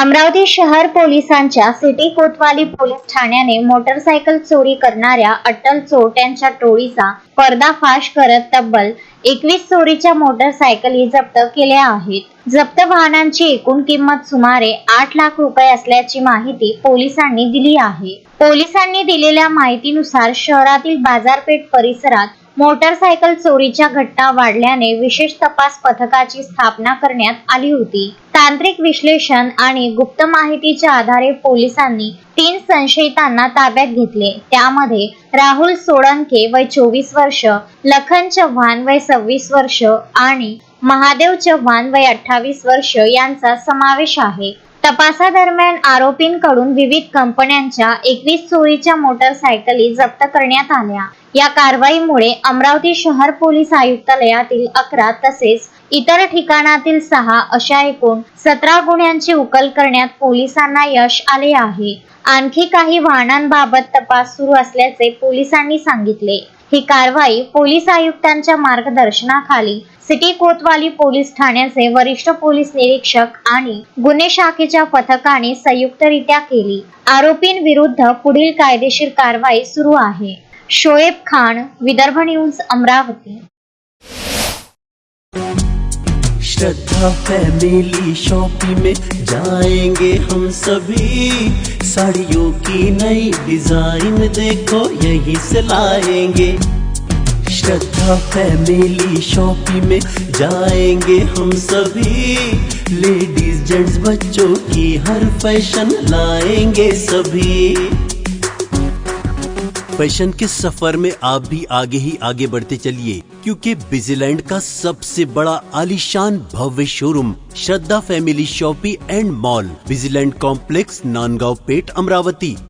अमरावती शहर पोलिसांच्या सिटी कोतवाली police ठाण्याने motorcycle चोरी करणाऱ्या अट्टल चोरट्यांच्या टोळीचा पर्दाफाश करत तब्बल 21 चोरीच्या मोटरसायकली जप्त केल्या आहेत। जप्त वाहनांची एकूण किंमत सुमारे 8 लाख रुपये असल्याची माहिती पोलिसांनी दिली आहे। पोलिसांनी दिलेल्या माहितीनुसार शहरातील बाजारपेठ परिसरात मोटरसायकल चोरीच्या घटना वाढल्याने विशेष तपास पथकाची स्थापना करण्यात आली होती। तांत्रिक विश्लेषण आणि गुप्त माहितीच्या आधारे पोलिसांनी 3 संशयितांना ताब्यात घेतले। त्यामध्ये राहुल सोळंके वय 24 वर्ष, लखन चव्हाण वय 26 वर्ष आणि महादेव चव्हाण वय 28 वर्ष यांचा समावेश आहे। तपासादरम्यान आरोपींकडून विविध कंपन्यांच्या 21 चोरीच्या मोटरसायकली जप्त करण्यात आल्या। या कारवाईमुळे अमरावती शहर पोलीस आयुक्तालयातील 11 तसेच इतर ठिकाणातील 6 अशा एकूण 17 गुन्ह्यांची उकल करण्यात पोलिसांना यश आले आहे। आणखी काही वाहनांबाबत तपास सुरू असल्याचे पोलिसांनी सांगितले। ही कारवाई पोलीस आयुक्तांच्या मार्गदर्शनाखाली सिटी कोतवाली पोलीस ठाण्याचे वरिष्ठ पोलीस निरीक्षक आणि गुन्हे शाखेच्या पथकाने संयुक्तरित्या केली। आरोपींविरुद्ध पुढील कायदेशीर कारवाई सुरू आहे। शोएब खान, विदर्भ न्यूज, अमरावती। श्रद्धा फैमिली शॉपिंग में जाएंगे हम सभी, साड़ियों की नई डिजाइन देखो यहीं से लाएंगे। श्रद्धा फैमिली शॉपिंग में जाएंगे हम सभी, लेडीज जेंट्स बच्चों की हर फैशन लाएंगे सभी। फैशन के सफर में आप भी आगे ही आगे बढ़ते चलिए, क्योंकि बिजीलैंड का सबसे बड़ा आलीशान भव्य showroom Shraddha family shopping and mall, बिजीलैंड कॉम्प्लेक्स, नांदगांव पेठ, अमरावती।